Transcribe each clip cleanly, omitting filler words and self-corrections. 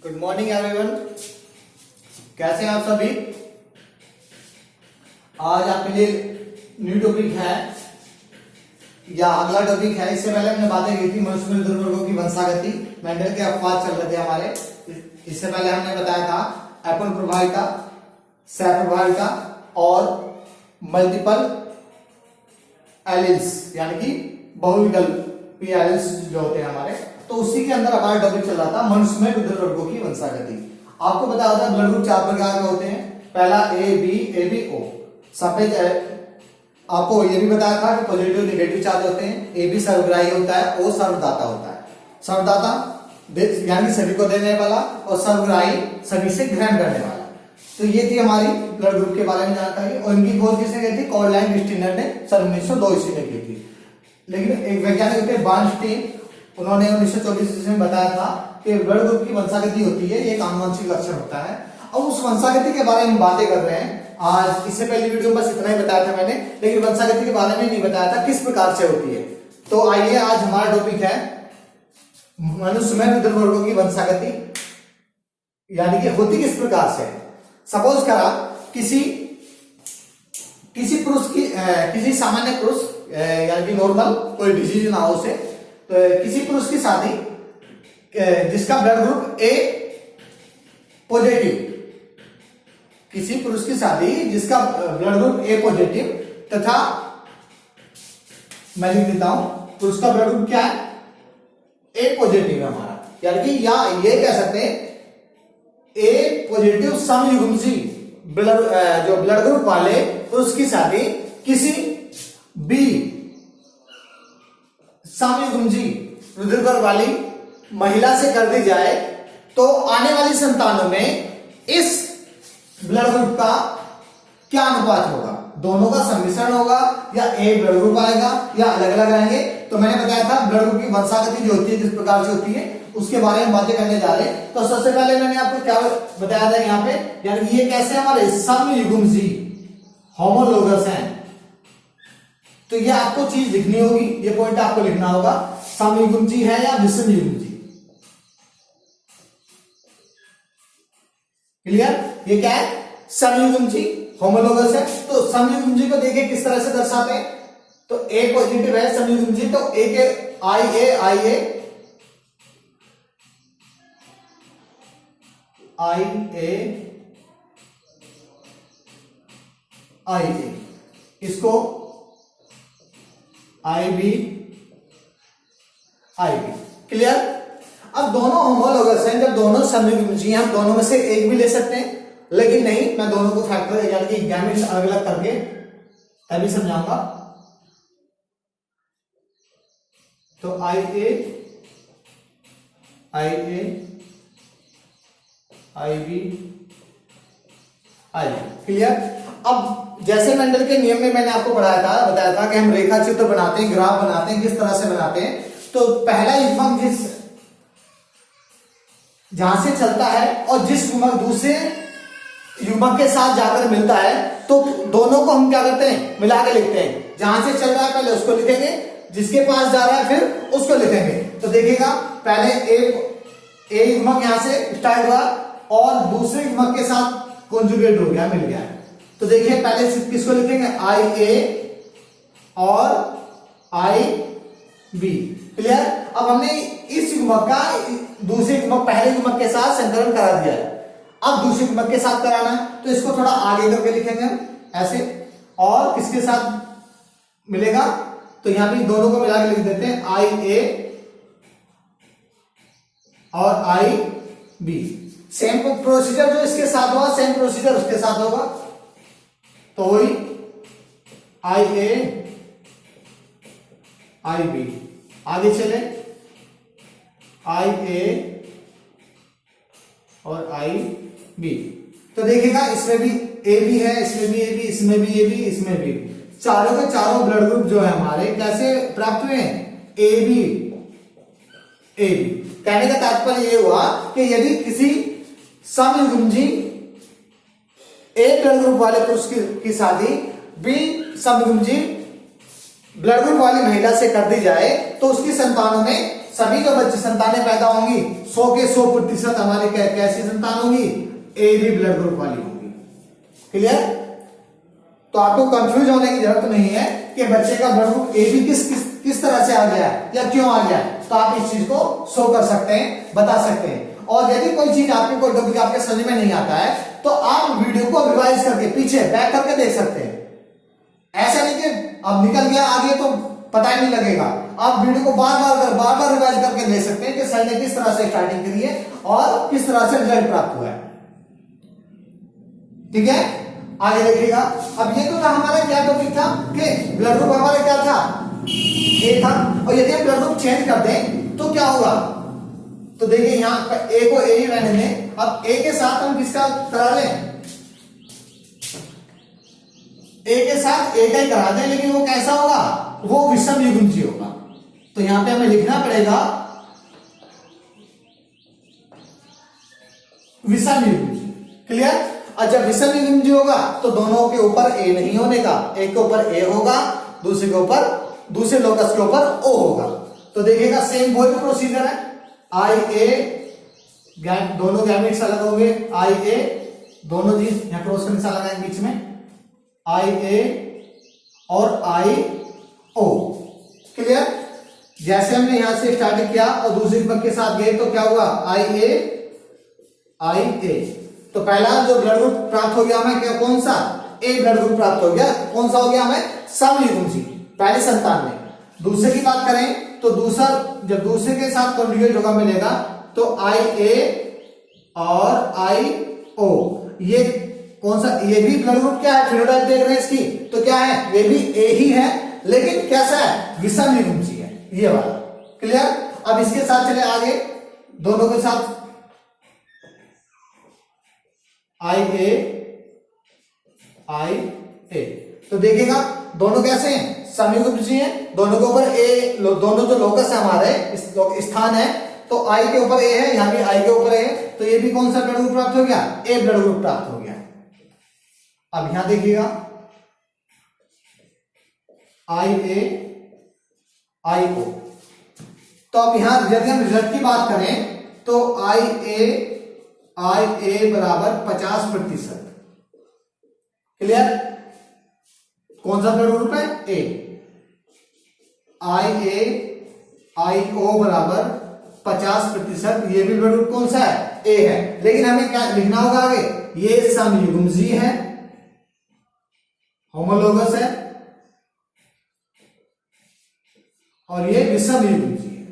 Good morning everyone. कैसे हैं आप सभी। आज आपके लिए न्यू टॉपिक है या अगला टॉपिक है। इससे पहले हमने बातें की थी मनुष्य में दुर्वर्गों की वंशागति, मेंडल के अपवाद चल रहे थे हमारे। इससे पहले हमने बताया था एपल प्रभाविता, सह प्रभाविता और मल्टीपल एलिल्स यानी कि बहुविकल्पी एलिल्स जो होते हैं हमारे। तो उसी के अंदर हमारा टॉपिक चल रहा था मनुष्य में विद्युत वर्गों की वंशागति। आपको पता होता है ब्लड ग्रुप 4 प्रकार के होते हैं। पहला ए बी ओ। सफेद आपको ये भी बताया था कि पॉजिटिव नेगेटिव चार्ज होते हैं। ए बी सर्वग्राही होता है, ओ सर्वदाता होता है। सर्वदाता यानी कि सभी को देने वाला और सर्वग्राही सभी से ग्रहण करने वाला। तो ये थी हमारी ब्लड ग्रुप के बारे में जानकारी। और इनकी खोज किसने की थी? कॉर्डलाइन डिस्टिनर ने सन 1902 ईस्वी में की थी। लेकिन एक वैज्ञानिक थे बार्नस्टीन, उन्होंने 1924 ईस्वी में बताया था कि ब्लड ग्रुप की वंशागति होती है, ये एक आनुवंशिक लक्षण होता है। अब उस वंशागति के बारे में बातें कर रहे हैं आज। इससे पहले वीडियो में बस इतना ही बताया था मैंने, लेकिन वंशागति के बारे में नहीं बताया था किस प्रकार से होती है। तो आइए आज हमारा टॉपिक है मनुष्य में विद्युत वर्गों की वंशागति, यानी कि होती किस प्रकार से। सपोज करा किसी पुरुष की किसी सामान्य पुरुष यानी कि नॉर्मल कोई डिजीज ना हो उसे, तो किसी पुरुष की शादी जिसका ब्लड ग्रुप ए पॉजिटिव, किसी पुरुष की शादी जिसका ब्लड ग्रुप ए पॉजिटिव तथा मैं लिख देता हूं पुरुष का ब्लड ग्रुप क्या है? ए पॉजिटिव है हमारा, यानी कि या ये कह सकते हैं ए पॉजिटिव समयुग्मजी जो ब्लड ग्रुप वाले पुरुष की शादी किसी बी समयुग्मजी विद्युत वर्ग वाली महिला से कर दी जाए तो आने वाली संतानों में इस ब्लड ग्रुप का क्या अनुपात होगा? दोनों का सम्मिश्रण होगा या एक ब्लड ग्रुप आएगा या अलग अलग आएंगे? तो मैंने बताया था ब्लड ग्रुप की वंशागति जो होती है किस प्रकार से होती है उसके बारे में बातें करने जा रहे हैं। तो सबसे पहले मैंने आपको क्या बताया था यहाँ पे, यानी कि ये कैसे हमारे समयुग्मजी होमोलोगस हैं। तो ये आपको चीज लिखनी होगी, ये पॉइंट आपको लिखना होगा, समयुग्मजी है या विषमयुग्मजी। क्लियर? ये क्या है? समयुग्मजी होमोलोगस है। तो समयुग्मजी को देखिए किस तरह से दर्शाते हैं। तो ए पॉजिटिव है समयुग्मजी, तो ए के आई ए इसको आई बी। क्लियर? अब दोनों होमोलोगस हैं, जब दोनों समयुग्मजी हैं, हम दोनों में से एक भी ले सकते हैं, लेकिन नहीं, मैं दोनों को फैक्टर यानी कि गैमेट्स अलग अलग करके तभी समझाऊंगा। तो आई बी। क्लियर? अब जैसे मेंडल के नियम में मैंने आपको बताया था कि हम रेखा चित्र बनाते हैं, ग्राफ बनाते हैं, किस तरह से बनाते हैं। तो पहला युग्मक जहां से चलता है और जिस युग्मक दूसरे युग्मक के साथ जाकर मिलता है, तो दोनों को हम क्या करते हैं? मिला के लिखते हैं। जहां से चल रहा है पहले उसको लिखेंगे, जिसके पास जा रहा है फिर उसको लिखेंगे। तो देखिएगा पहले ए युग्मक यहां से स्टार्ट हुआ और दूसरे युग्मक के साथ कॉन्जुगेट हो गया, मिल गया। तो देखिए पहले किसको लिखेंगे? आई ए और आई बी। क्लियर? अब हमने इस युग्मक का दूसरे युग्मक पहले युग्मक के साथ संकलन करा दिया है, अब दूसरे युग्मक के साथ कराना है, तो इसको थोड़ा आगे करके लिखेंगे हम ऐसे। और किसके साथ मिलेगा? तो यहां भी दोनों को मिला के लिख देते हैं, आई ए और आई बी। सेम प्रोसीजर जो इसके साथ हुआ सेम प्रोसीजर उसके साथ होगा। तो वही आई ए आई बी। आगे चले आई ए और आई बी। तो देखिएगा इसमें भी ए बी है, इसमें भी ए बी, इसमें भी ए बी, इसमें भी। चारों के चारों ब्लड ग्रुप जो है हमारे कैसे प्राप्त हुए हैं? A B. कहने का तात्पर्य ये हुआ कि यदि किसी समयुग्मजी ए ब्लड ग्रुप वाले पुरुष की शादी बी समयुग्मजी ब्लड ग्रुप वाली महिला से कर दी जाए तो उसकी संतानों में सभी जो बच्चे संतानें पैदा होंगी 100 के 100% हमारी कैसी संतान होगी, ए बी ब्लड ग्रुप वाली होगी। क्लियर? तो आपको कंफ्यूज होने की जरूरत नहीं है कि बच्चे का ब्लड ग्रुप ए बी किस तरह से आ गया या क्यों आ गया, तो आप इस चीज को शो कर सकते हैं, बता सकते हैं। और यदि कोई चीज आपको कोई टॉपिक आपके समझ में नहीं आता है तो आप वीडियो को रिवाइज करके पीछे बैक करके देख सकते हैं। ऐसा नहीं कि अब निकल गया आगे तो पता ही नहीं लगेगा, आप वीडियो को बार बार रिवाइज करके देख सकते हैं कि सर ने किस तरह से स्टार्टिंग करी है और किस तरह से रिजल्ट प्राप्त हुआ है। ठीक है, आगे देखिएगा। अब ये तो था हमारा क्या टॉपिक था कि ब्लड ग्रुप हमारा क्या था, ए था, और यदि हम ब्लड ग्रुप चेंज कर दें तो क्या होगा, तो देखिए यहां पर ए को ए ही रहने दें। अब ए के साथ हम किसका करा लें, ए के साथ ए का ही करा दें, लेकिन वो कैसा होगा, वो विषम युग्मजी होगा। तो यहां पे हमें लिखना पड़ेगा विषम युग्मजी। क्लियर? और जब विषम युग्मजी होगा तो दोनों के ऊपर ए नहीं होने का, एक के ऊपर ए होगा, दूसरे के ऊपर, दूसरे लोकस के ऊपर ओ होगा। तो देखिएगा सेम वही प्रोसीजर है, आई ए, दोनों गैमेट्स अलग होंगे, आई ए, दोनों चीज यहां क्रॉस का निशान लगाएंगे बीच में, आई ए और आई ओ। क्लियर? जैसे हमने यहां से स्टार्टिंग किया और दूसरे दीपक के साथ गए तो क्या हुआ, आई ए। तो पहला जो ब्लड ग्रुप प्राप्त हो गया हमें क्या, कौन सा, ए ब्लड ग्रुप प्राप्त हो गया। कौन सा हो गया हमें, समयुग्मजी, पहले संतान में। दूसरे की बात करें तो दूसरा, जब दूसरे के साथ कॉन्जुगेट होगा मिलेगा तो आई ए और आई ओ। ये कौन सा, ये भी ब्लड ग्रुप क्या है, फिनोटाइप देख रहे हैं इसकी, तो क्या है, ये भी ए ही है, लेकिन कैसा है, विषम युग्मजी है ये वाला। क्लियर? अब इसके साथ चले आगे, दोनों के साथ आई ए, तो देखिएगा दोनों कैसे हैं, समयुग्मजी हैं, दोनों के ऊपर ए, दोनों जो लोकस है हमारे स्थान है, तो आई के ऊपर ए है, यहां भी आई के ऊपर ए है, तो ये भी कौन सा ब्लड ग्रुप प्राप्त हो गया, ए ब्लड ग्रुप प्राप्त हो गया। अब यहां देखिएगा आई ए आई ओ। तो अब यहां यदि हम रिजल्ट की बात करें तो आई ए बराबर 50%। क्लियर? कौन सा ब्लड ग्रुप है, ए। आई ए आई ओ बराबर 50%, ये भी ब्लड ग्रुप कौन सा है, ए है, लेकिन हमें क्या लिखना होगा आगे, ये समयुग्मजी है, होमोलोगस है, और ये विषम युग्मजी है।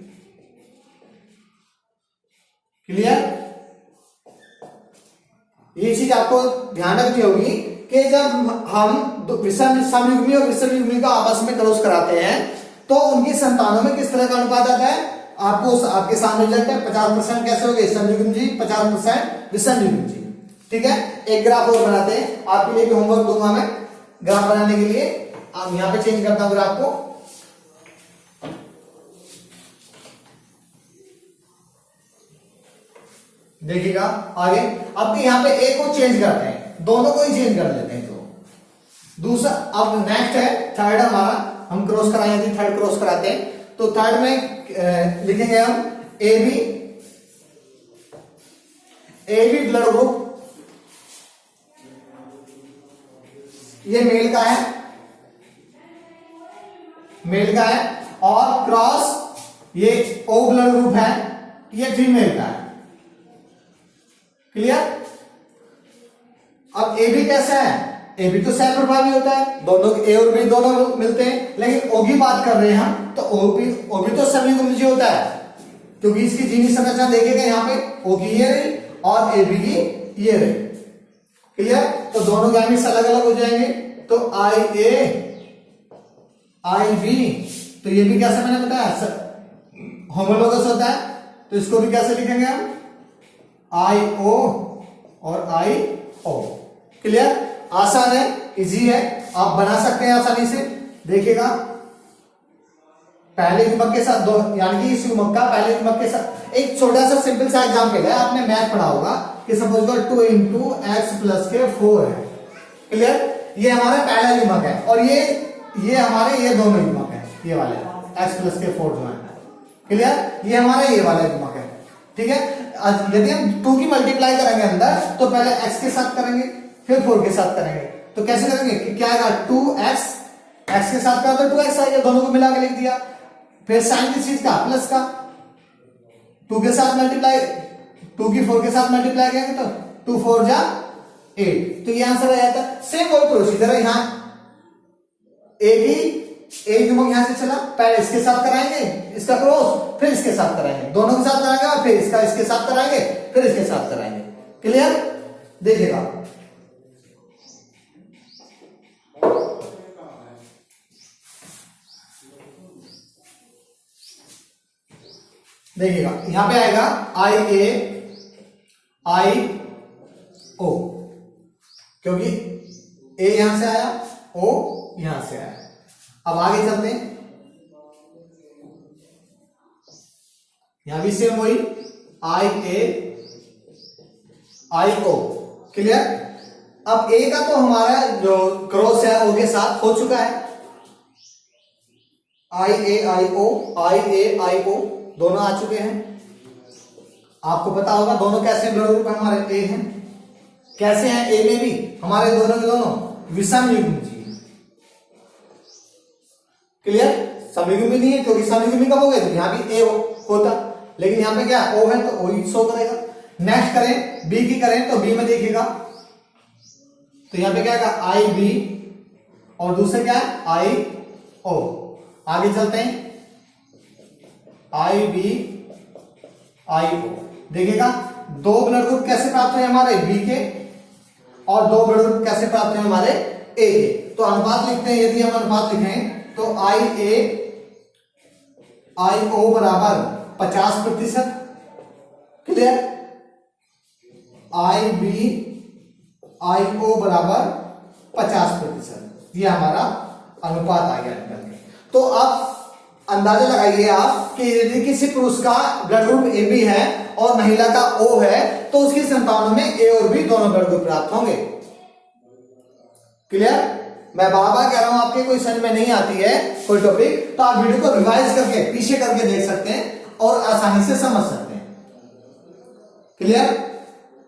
क्लियर? ये चीज आपको ध्यान रखनी होगी कि जब हम समयुग्मी और विषम युग्मी का आपस में क्रॉस कराते हैं तो उनकी संतानों में किस तरह का अनुपात आता है, आपको आपके सामने रिजल्ट है, 50% कैसे हो गए समयुग्मजी, 50% विषम युग्मजी। ठीक है, एक ग्राफ और बनाते हैं, आपके लिए भी होमवर्क दूंगा मैं ग्राफ बनाने के लिए। अब यहां पे चेंज करता हूं ग्राफ को, देखिएगा आगे। अब यहां पे ए को चेंज करते हैं, दोनों को ही चेंज कर लेते हैं। तो दूसरा, अब नेक्स्ट है थर्ड हमारा, हम क्रॉस कराएं, यदि थर्ड क्रॉस कराते हैं तो थर्ड में लिखेंगे हम ए बी ब्लड ग्रुप, ये मेल का है, और क्रॉस ये ओ ब्लड ग्रुप है, ये फीमेल का है। क्लियर? अब ए बी कैसा है, ए बी तो सह प्रभावी होता है, दोनों ए और बी दोनों मिलते हैं, लेकिन ओ की बात कर रहे हैं हम तो ओ बी तो समयुग्मजी होता है, क्योंकि इसकी जीनी संरचना देखेंगे यहाँ पे, ओ की ये रही और ए बी की ये रही। क्लियर? तो दोनों गैमेट्स अलग अलग हो जाएंगे, तो आई ए आई बी, तो ये भी कैसे मैंने बताया होमोलोगस होता है, तो इसको भी कैसे लिखेंगे हम, आई ओ और आई ओ। क्लियर? आसान है, इजी है, आप बना सकते हैं आसानी से। देखिएगा पहले युग्मक के साथ दो, यानी कि इस युग्मक का पहले युग्मक के साथ एक छोटा सा सिंपल सा एग्जांपल है, आपने मैथ पढ़ा होगा कि सपोज करो 2 इंटू एक्स प्लस के 4 है। क्लियर? ये हमारा पहला युग्मक है और ये हमारे ये दोनों युग्मक है, ये वाले एक्स प्लस के 4 जो है। क्लियर? ये हमारा ये वाला युग्मक है, ठीक है। यदि हम 2 की मल्टीप्लाई करेंगे अंदर तो पहले x के साथ करेंगे फिर 4 के साथ करेंगे। तो कैसे करेंगे कि क्या आएगा 2x, x के साथ करा तो 2x आएगा, दोनों को मिला के लिख दिया। फिर साइन किस चीज का, प्लस का, 2 के साथ मल्टीप्लाई, 2 की 4 के साथ मल्टीप्लाई करेंगे तो 2 4 जा 8, तो ये आंसर आ जाता है। सेम वही प्रोसीजर है यहाँ, एक युग्मक यहां से चला, पहले इसके साथ कराएंगे इसका क्रॉस, फिर इसके साथ कराएंगे, दोनों के साथ कराएंगे और फिर इसका इसके साथ कराएंगे, फिर इसके साथ कराएंगे। क्लियर? देखिएगा देखिएगा यहां पे आएगा IA IO, क्योंकि A यहां से आया, O यहां से आया। अब आगे चलते हैं, यहां भी सेम वही IA IO। क्लियर? अब A का तो हमारा जो क्रॉस है O के साथ हो चुका है, IA IO दोनों आ चुके हैं। आपको पता होगा दोनों कैसे हैं, ब्लड ग्रुप हमारे A हैं। कैसे हैं A में भी हमारे दोनों के दोनों विषम युग्मी है। क्लियर? समयुग्मी नहीं है, क्योंकि समयुग्मी कब हो गए तो यहां भी A होता, लेकिन यहां पे क्या O है तो O ही शो करेगा। नेक्स्ट करें B की करें तो B में देखिएगा तो यहां पे क्या आएगा IB और दूसरे क्या है IO। आगे चलते हैं IB IO, देखिएगा दो ब्लड ग्रुप कैसे प्राप्त हुए हमारे B के और दो ब्लड ग्रुप कैसे प्राप्त हुए हमारे A के। तो अनुपात लिखते हैं, यदि हम अनुपात लिखें तो IA IO बराबर 50%। क्लियर? IB IO बराबर 50%, ये हमारा अनुपात आ गया निकल के। तो अब अंदाजा लगाइए आप कि यदि किसी पुरुष का ब्लड ग्रुप AB है और महिला का O है तो उसकी संतानों में A और B दोनों ब्लड ग्रुप प्राप्त होंगे। क्लियर? मैं बार बार कह रहा हूं, आपके कोई समझ में नहीं आती है कोई टॉपिक तो आप वीडियो को रिवाइज करके पीछे करके देख सकते हैं और आसानी से समझ सकते हैं। क्लियर?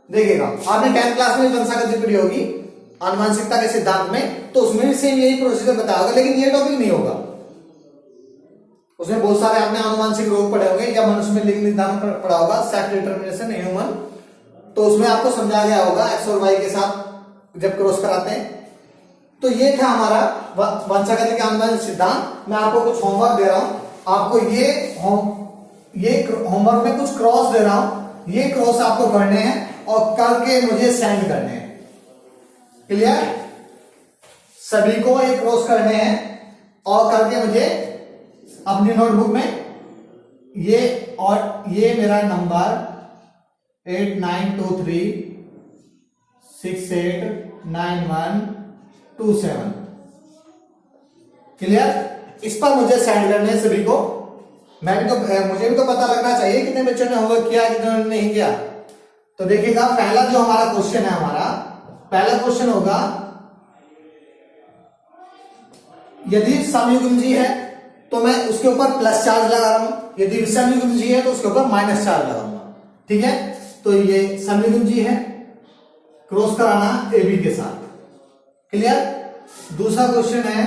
देखिएगा आपने 10th क्लास में वंशागत पढ़ी होगी आनुवंशिकता के सिद्धांत में, तो उसमें भी सेम यही प्रोसीजर बताया होगा, लेकिन ये टॉपिक नहीं होगा। उसमें बहुत सारे आपने आनुवंशिक रोग पढ़े होंगे या मनुष्य में लिंग निर्धारण पढ़ा होगा, सेक्स डिटरमिनेशन इन ह्यूमन, तो उसमें आपको समझाया गया होगा एक्स और वाई के साथ जब क्रॉस कराते हैं। तो ये था हमारा वंशागति के आनुवंशिक सिद्धांत। मैं आपको कुछ होमवर्क दे रहा हूं, आपको ये होमवर्क में कुछ क्रॉस दे रहा हूं, ये क्रॉस आपको करने हैं और करके मुझे सेंड करने हैं। क्लियर? सभी को ये क्रॉस करने हैं और करके मुझे अपनी नोटबुक में ये, और ये मेरा नंबर 8923689127। क्लियर? इस पर मुझे सेंड करने हैं सभी को। मुझे भी तो पता लगना चाहिए कितने बच्चों ने होमवर्क किया कितने ने नहीं किया। तो देखिएगा पहला जो हमारा क्वेश्चन है, हमारा पहला क्वेश्चन होगा, यदि समयुग्मी है तो मैं उसके ऊपर प्लस चार्ज लगा रहा हूं, यदि विषमयुग्मी है तो उसके ऊपर माइनस चार्ज लगाऊंगा। ठीक है? तो ये समयुग्मी है, क्रॉस कराना AB के साथ। क्लियर? दूसरा क्वेश्चन है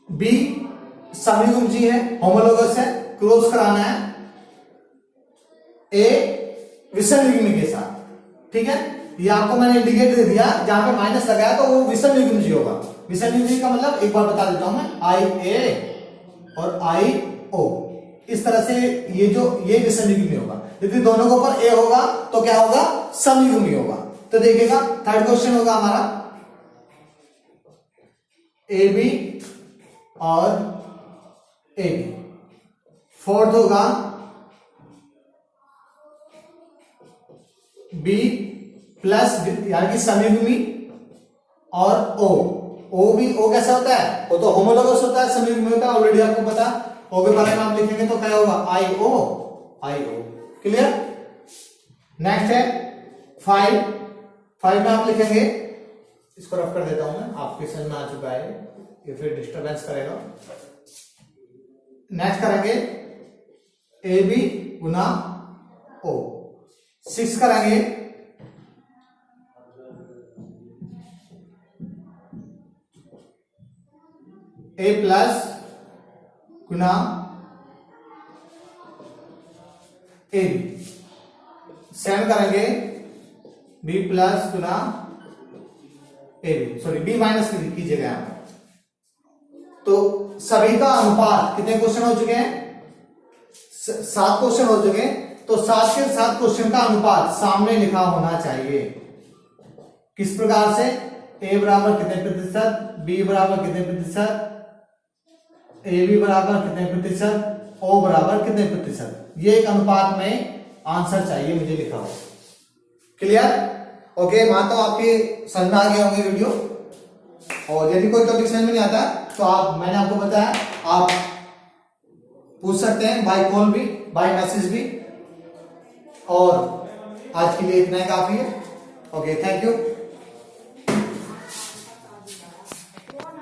B समयुग्मी है, होमोलोगस है, क्रॉस कराना है A विषमयुग्मी के साथ। ठीक है? ये आपको मैंने इंडिकेट दे दिया, जहां पे माइनस लगाया तो वो विषमयुग्मी होगा। विषमयुग्मी का मतलब एक बार बता देता हूं मैं, IA और IO, इस तरह से ये विषमयुग्मी होगा। यदि दोनों के ऊपर A होगा तो क्या होगा, समयुग्मी होगा। तो देखिएगा थर्ड क्वेश्चन होगा हमारा AB और AB। फोर्थ होगा B प्लस यानी कि समयुग्मी और O भी O कैसा होता है, वो तो होमोलोगस होता है, समयुग्मी होता है, ऑलरेडी आपको पता। O के बारे में आप लिखेंगे तो क्या होगा IO। क्लियर? नेक्स्ट है 5 में आप लिखेंगे, इसको रफ कर देता हूं मैं, आपके समझ में आ चुका है, ये फिर डिस्टरबेंस करेगा। नेक्स्ट करेंगे ए बी गुना ओ। 6 करेंगे ए प्लस गुना ए बी। 7 करेंगे बी प्लस गुना A B, sorry B minus कीजिएगा यहां पर। तो सभी का अनुपात कितने क्वेश्चन हो चुके हैं? 7 क्वेश्चन हो चुके हैं। तो 7 के 7 क्वेश्चन का अनुपात सामने लिखा होना चाहिए। किस प्रकार से? ए बराबर कितने प्रतिशत, बी बराबर कितने प्रतिशत, ए बी बराबर कितने प्रतिशत, ओ बराबर कितने प्रतिशत। ये एक अनुपात में आंसर चाहिए मुझे लिखा हो। क्लियर? ओके, मानता हूं आपके समझ में आ गए होंगे वीडियो। और यदि कोई टॉपिक समझ में नहीं आता तो मैंने आपको बताया आप पूछ सकते हैं बाय कॉल भी, बाय मैसेज भी। और आज के लिए इतना ही काफी है। Okay, thank you.